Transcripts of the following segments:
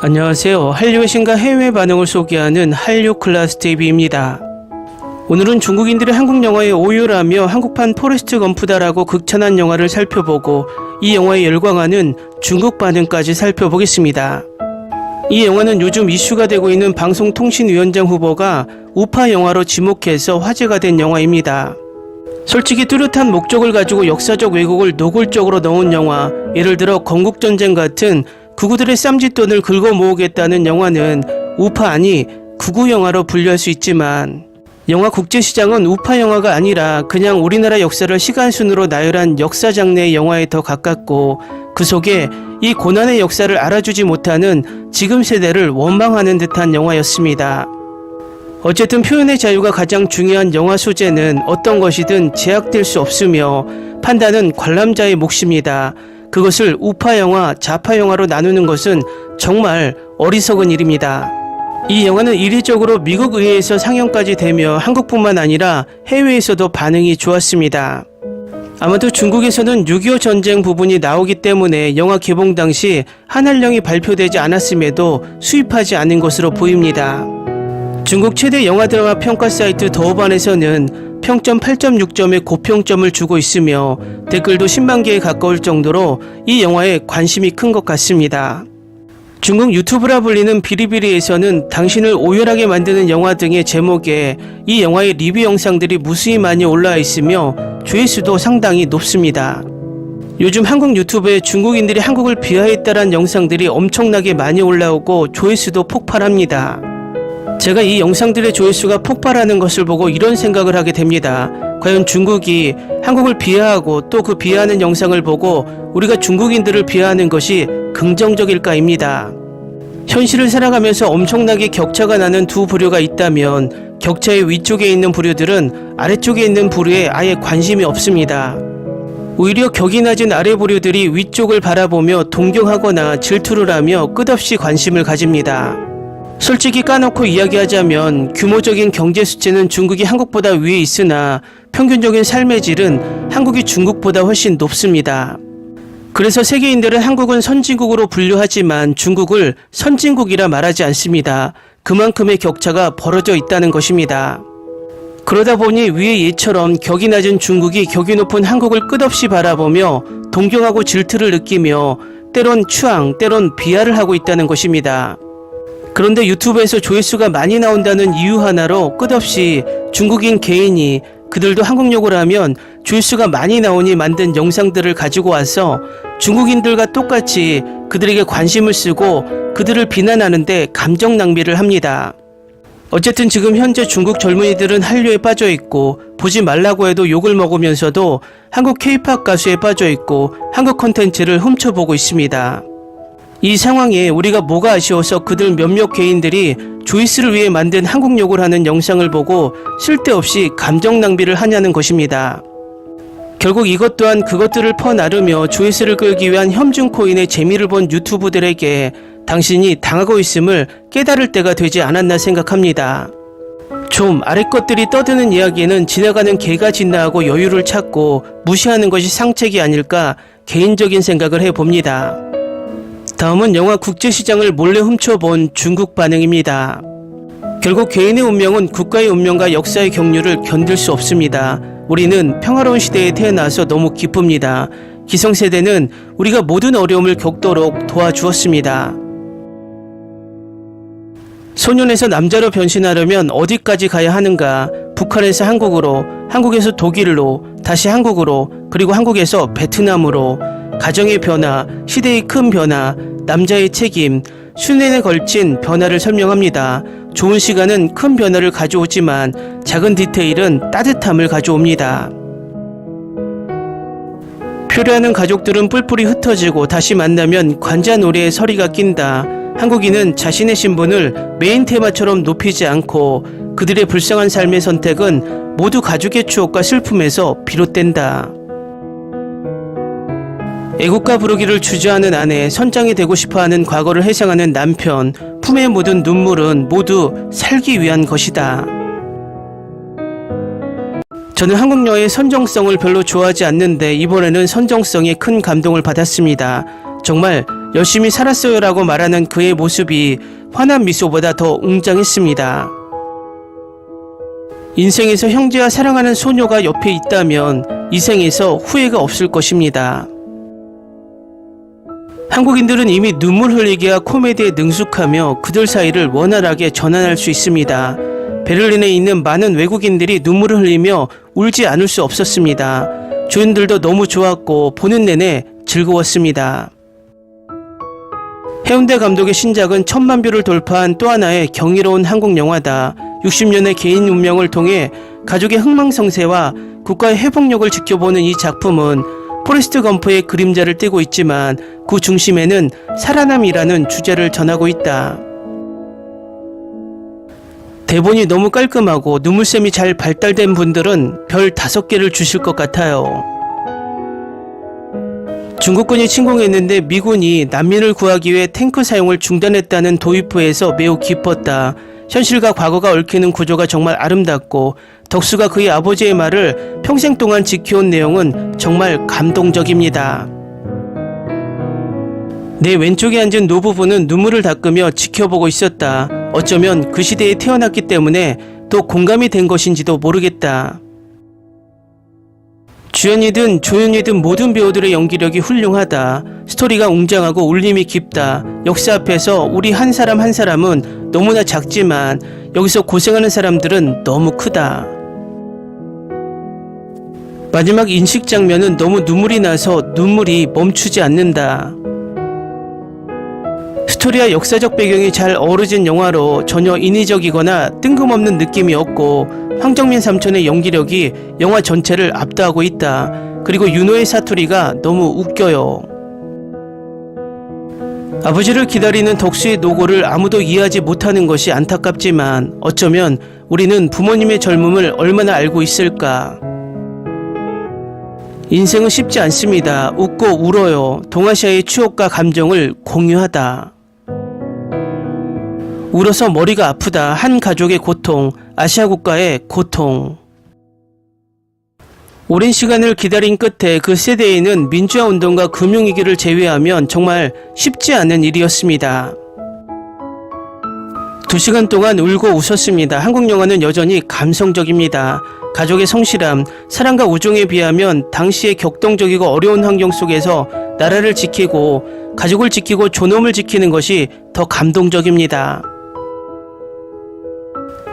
안녕하세요. 한류의 신과 해외 반응을 소개하는 한류 클래스 TV입니다. 오늘은 중국인들의 한국 영화에 오유라며 한국판 포레스트 검프다라고 극찬한 영화를 살펴보고 이 영화에 열광하는 중국 반응까지 살펴보겠습니다. 이 영화는 요즘 이슈가 되고 있는 방송통신위원장 후보가 우파 영화로 지목해서 화제가 된 영화입니다. 솔직히 뚜렷한 목적을 가지고 역사적 왜곡을 노골적으로 넣은 영화, 예를 들어 건국전쟁 같은 극우들의 쌈짓돈을 긁어 모으겠다는 영화는 우파 아니 극우 영화로 분류할 수 있지만 영화 국제시장은 우파 영화가 아니라 그냥 우리나라 역사를 시간순으로 나열한 역사 장르의 영화에 더 가깝고 그 속에 이 고난의 역사를 알아주지 못하는 지금 세대를 원망하는 듯한 영화였습니다. 어쨌든 표현의 자유가 가장 중요한 영화 소재는 어떤 것이든 제약될 수 없으며 판단은 관람자의 몫입니다. 그것을 우파 영화, 좌파 영화로 나누는 것은 정말 어리석은 일입니다. 이 영화는 이례적으로 미국 의회에서 상영까지 되며 한국뿐만 아니라 해외에서도 반응이 좋았습니다. 아마도 중국에서는 6.25 전쟁 부분이 나오기 때문에 영화 개봉 당시 한할령이 발표되지 않았음에도 수입하지 않은 것으로 보입니다. 중국 최대 영화 드라마 평가 사이트 더우반에서는 평점 8.6점의 고평점을 주고 있으며 댓글도 10만 개에 가까울 정도로 이 영화에 관심이 큰 것 같습니다. 중국 유튜브라 불리는 비리비리에서는 당신을 오열하게 만드는 영화 등의 제목에 이 영화의 리뷰 영상들이 무수히 많이 올라와 있으며 조회수도 상당히 높습니다. 요즘 한국 유튜브에 중국인들이 한국을 비하했다는 영상들이 엄청나게 많이 올라오고 조회수도 폭발합니다. 제가 이 영상들의 조회수가 폭발하는 것을 보고 이런 생각을 하게 됩니다. 과연 중국이 한국을 비하하고 또 그 비하하는 영상을 보고 우리가 중국인들을 비하하는 것이 긍정적일까입니다. 현실을 살아가면서 엄청나게 격차가 나는 두 부류가 있다면 격차의 위쪽에 있는 부류들은 아래쪽에 있는 부류에 아예 관심이 없습니다. 오히려 격이 낮은 아래 부류들이 위쪽을 바라보며 동경하거나 질투를 하며 끝없이 관심을 가집니다. 솔직히 까놓고 이야기하자면 규모적인 경제 수치는 중국이 한국보다 위에 있으나 평균적인 삶의 질은 한국이 중국보다 훨씬 높습니다. 그래서 세계인들은 한국은 선진국으로 분류하지만 중국을 선진국이라 말하지 않습니다. 그만큼의 격차가 벌어져 있다는 것입니다. 그러다 보니 위에 얘처럼 격이 낮은 중국이 격이 높은 한국을 끝없이 바라보며 동경하고 질투를 느끼며 때론 추앙, 때론 비하를 하고 있다는 것입니다. 그런데 유튜브에서 조회수가 많이 나온다는 이유 하나로 끝없이 중국인 개인이 그들도 한국 욕을 하면 조회수가 많이 나오니 만든 영상들을 가지고 와서 중국인들과 똑같이 그들에게 관심을 쓰고 그들을 비난하는데 감정 낭비를 합니다. 어쨌든 지금 현재 중국 젊은이들은 한류에 빠져있고 보지 말라고 해도 욕을 먹으면서도 한국 K-POP 가수에 빠져있고 한국 콘텐츠를 훔쳐보고 있습니다. 이 상황에 우리가 뭐가 아쉬워서 그들 몇몇 개인들이 조회수를 위해 만든 한국 욕을 하는 영상을 보고 쓸데없이 감정 낭비를 하냐는 것입니다. 결국 이것 또한 그것들을 퍼나르며 조회수를 끌기 위한 혐중 코인의 재미를 본 유튜브들에게 당신이 당하고 있음을 깨달을 때가 되지 않았나 생각합니다. 좀 아래 것들이 떠드는 이야기에는 지나가는 개가 진나하고 여유를 찾고 무시하는 것이 상책이 아닐까 개인적인 생각을 해봅니다. 다음은 영화 국제시장을 몰래 훔쳐본 중국 반응입니다. 결국 개인의 운명은 국가의 운명과 역사의 경륜을 견딜 수 없습니다. 우리는 평화로운 시대에 태어나서 너무 기쁩니다. 기성세대는 우리가 모든 어려움을 겪도록 도와주었습니다. 소년에서 남자로 변신하려면 어디까지 가야 하는가? 북한에서 한국으로, 한국에서 독일로, 다시 한국으로, 그리고 한국에서 베트남으로. 가정의 변화, 시대의 큰 변화, 남자의 책임, 수년에 걸친 변화를 설명합니다. 좋은 시간은 큰 변화를 가져오지만 작은 디테일은 따뜻함을 가져옵니다. 표류하는 가족들은 뿔뿔이 흩어지고 다시 만나면 관자놀이에 서리가 낀다. 한국인은 자신의 신분을 메인 테마처럼 높이지 않고 그들의 불쌍한 삶의 선택은 모두 가족의 추억과 슬픔에서 비롯된다. 애국가 부르기를 주저하는 아내, 선장이 되고 싶어하는 과거를 회상하는 남편, 품에 묻은 눈물은 모두 살기 위한 것이다. 저는 한국 영화의 선정성을 별로 좋아하지 않는데 이번에는 선정성에 큰 감동을 받았습니다. 정말 열심히 살았어요 라고 말하는 그의 모습이 환한 미소보다 더 웅장했습니다. 인생에서 형제와 사랑하는 소녀가 옆에 있다면 이 생에서 후회가 없을 것입니다. 한국인들은 이미 눈물 흘리기와 코미디에 능숙하며 그들 사이를 원활하게 전환할 수 있습니다. 베를린에 있는 많은 외국인들이 눈물을 흘리며 울지 않을 수 없었습니다. 조연들도 너무 좋았고 보는 내내 즐거웠습니다. 해운대 감독의 신작은 1000만 뷰를 돌파한 또 하나의 경이로운 한국 영화다. 60년의 개인 운명을 통해 가족의 흥망성쇠와 국가의 회복력을 지켜보는 이 작품은 포레스트 검프의 그림자를 띠고 있지만 그 중심에는 살아남이라는 주제를 전하고 있다. 대본이 너무 깔끔하고 눈물샘이 잘 발달된 분들은 별 5개를 주실 것 같아요. 중국군이 침공했는데 미군이 난민을 구하기 위해 탱크 사용을 중단했다는 도입부에서 매우 기뻤다. 현실과 과거가 얽히는 구조가 정말 아름답고 덕수가 그의 아버지의 말을 평생 동안 지켜온 내용은 정말 감동적입니다. 내 왼쪽에 앉은 노부부는 눈물을 닦으며 지켜보고 있었다. 어쩌면 그 시대에 태어났기 때문에 또 공감이 된 것인지도 모르겠다. 주연이든 조연이든 모든 배우들의 연기력이 훌륭하다. 스토리가 웅장하고 울림이 깊다. 역사 앞에서 우리 한 사람 한 사람은 너무나 작지만 여기서 고생하는 사람들은 너무 크다. 마지막 인식 장면은 너무 눈물이 나서 눈물이 멈추지 않는다. 스토리와 역사적 배경이 잘 어우러진 영화로 전혀 인위적이거나 뜬금없는 느낌이 없고 황정민 삼촌의 연기력이 영화 전체를 압도하고 있다. 그리고 윤호의 사투리가 너무 웃겨요. 아버지를 기다리는 덕수의 노고를 아무도 이해하지 못하는 것이 안타깝지만 어쩌면 우리는 부모님의 젊음을 얼마나 알고 있을까. 인생은 쉽지 않습니다. 웃고 울어요. 동아시아의 추억과 감정을 공유하다. 울어서 머리가 아프다. 한 가족의 고통, 아시아 국가의 고통. 오랜 시간을 기다린 끝에 그 세대에는 민주화 운동과 금융위기를 제외하면 정말 쉽지 않은 일이었습니다. 2시간 동안 울고 웃었습니다. 한국 영화는 여전히 감성적입니다. 가족의 성실함, 사랑과 우정에 비하면 당시의 격동적이고 어려운 환경 속에서 나라를 지키고 가족을 지키고 존엄을 지키는 것이 더 감동적입니다.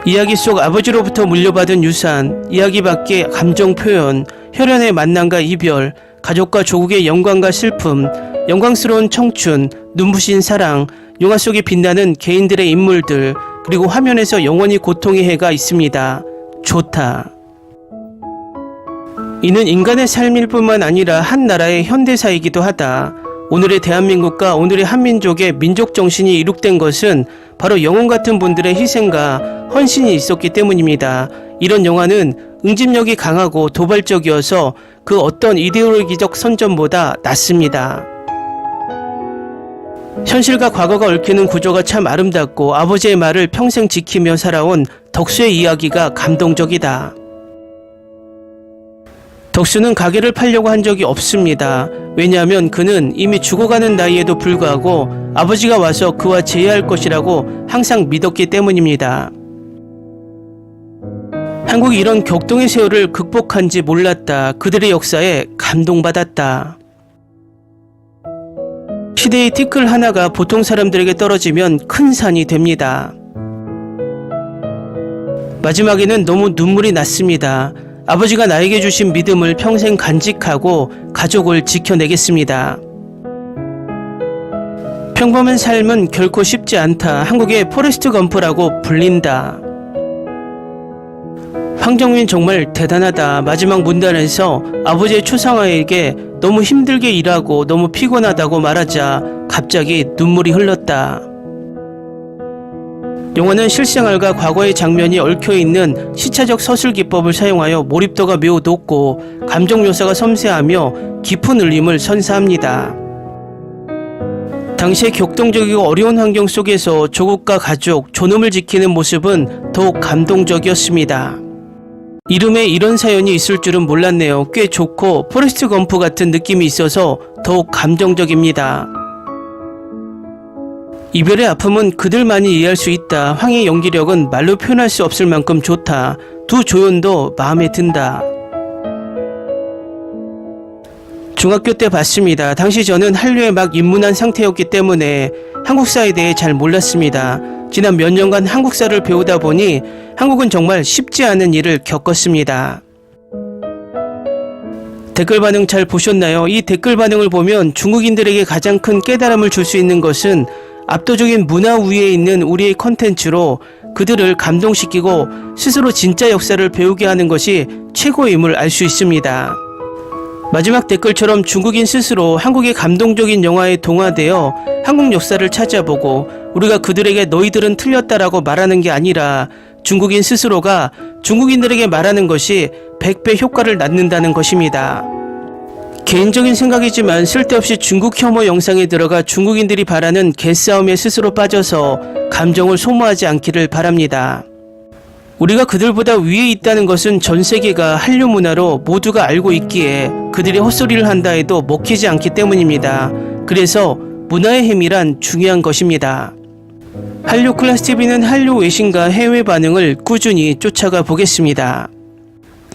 이야기 속 아버지로부터 물려받은 유산, 이야기 밖의 감정 표현, 혈연의 만남과 이별, 가족과 조국의 영광과 슬픔, 영광스러운 청춘, 눈부신 사랑, 영화 속에 빛나는 개인들의 인물들, 그리고 화면에서 영원히 고통의 해가 있습니다. 좋다. 이는 인간의 삶일 뿐만 아니라 한 나라의 현대사이기도 하다. 오늘의 대한민국과 오늘의 한민족의 민족 정신이 이룩된 것은 바로 영웅 같은 분들의 희생과 헌신이 있었기 때문입니다. 이런 영화는 응집력이 강하고 도발적이어서 그 어떤 이데올로기적 선전보다 낫습니다. 현실과 과거가 얽히는 구조가 참 아름답고 아버지의 말을 평생 지키며 살아온 덕수의 이야기가 감동적이다. 덕수는 가게를 팔려고 한 적이 없습니다. 왜냐하면 그는 이미 죽어가는 나이에도 불구하고 아버지가 와서 그와 재회할 것이라고 항상 믿었기 때문입니다. 한국이 이런 격동의 세월을 극복한지 몰랐다. 그들의 역사에 감동받았다. 시대의 티끌 하나가 보통 사람들에게 떨어지면 큰 산이 됩니다. 마지막에는 너무 눈물이 났습니다. 아버지가 나에게 주신 믿음을 평생 간직하고 가족을 지켜내겠습니다. 평범한 삶은 결코 쉽지 않다. 한국의 포레스트 검프라고 불린다. 황정민 정말 대단하다. 마지막 문단에서 아버지의 초상화에게 너무 힘들게 일하고 너무 피곤하다고 말하자 갑자기 눈물이 흘렀다. 영화는 실생활과 과거의 장면이 얽혀있는 시차적 서술 기법을 사용하여 몰입도가 매우 높고 감정 묘사가 섬세하며 깊은 울림을 선사합니다. 당시의 격동적이고 어려운 환경 속에서 조국과 가족, 존엄을 지키는 모습은 더욱 감동적이었습니다. 이름에 이런 사연이 있을 줄은 몰랐네요. 꽤 좋고 포레스트 검프 같은 느낌이 있어서 더욱 감정적입니다. 이별의 아픔은 그들만이 이해할 수 있다. 황의 연기력은 말로 표현할 수 없을 만큼 좋다. 두 조연도 마음에 든다. 중학교 때 봤습니다. 당시 저는 한류에 막 입문한 상태였기 때문에 한국사에 대해 잘 몰랐습니다. 지난 몇 년간 한국사를 배우다 보니 한국은 정말 쉽지 않은 일을 겪었습니다. 댓글 반응 잘 보셨나요? 이 댓글 반응을 보면 중국인들에게 가장 큰 깨달음을 줄 수 있는 것은 압도적인 문화 우위에 있는 우리의 컨텐츠로 그들을 감동시키고 스스로 진짜 역사를 배우게 하는 것이 최고임을 알 수 있습니다. 마지막 댓글처럼 중국인 스스로 한국의 감동적인 영화에 동화되어 한국 역사를 찾아보고 우리가 그들에게 너희들은 틀렸다라고 말하는 게 아니라 중국인 스스로가 중국인들에게 말하는 것이 100배 효과를 낳는다는 것입니다. 개인적인 생각이지만 쓸데없이 중국 혐오 영상에 들어가 중국인들이 바라는 개싸움에 스스로 빠져서 감정을 소모하지 않기를 바랍니다. 우리가 그들보다 위에 있다는 것은 전 세계가 한류 문화로 모두가 알고 있기에 그들이 헛소리를 한다 해도 먹히지 않기 때문입니다. 그래서 문화의 힘이란 중요한 것입니다. 한류 클래스 TV는 한류 외신과 해외 반응을 꾸준히 쫓아가 보겠습니다.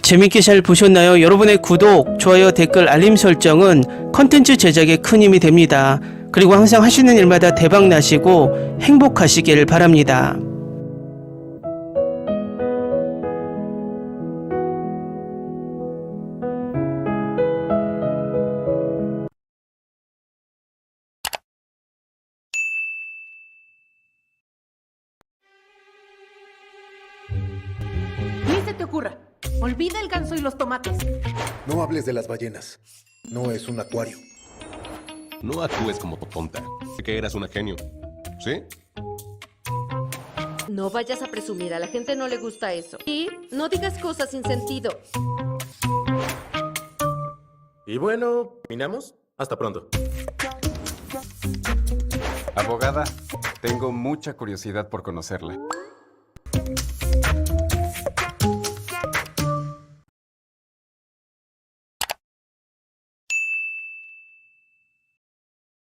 재밌게 잘 보셨나요? 여러분의 구독, 좋아요, 댓글, 알림 설정은 컨텐츠 제작에 큰 힘이 됩니다. 그리고 항상 하시는 일마다 대박 나시고 행복하시길 바랍니다. Ni se te ocurra. Olvida el ganso y los tomates. No hables de las ballenas. No es un acuario. No actúes como tonta. Que eras una genio. ¿Sí? No vayas a presumir, a la gente no le gusta eso. Y no digas cosas sin sentido. Y bueno, ¿terminamos? Hasta pronto. Abogada, tengo mucha curiosidad por conocerla.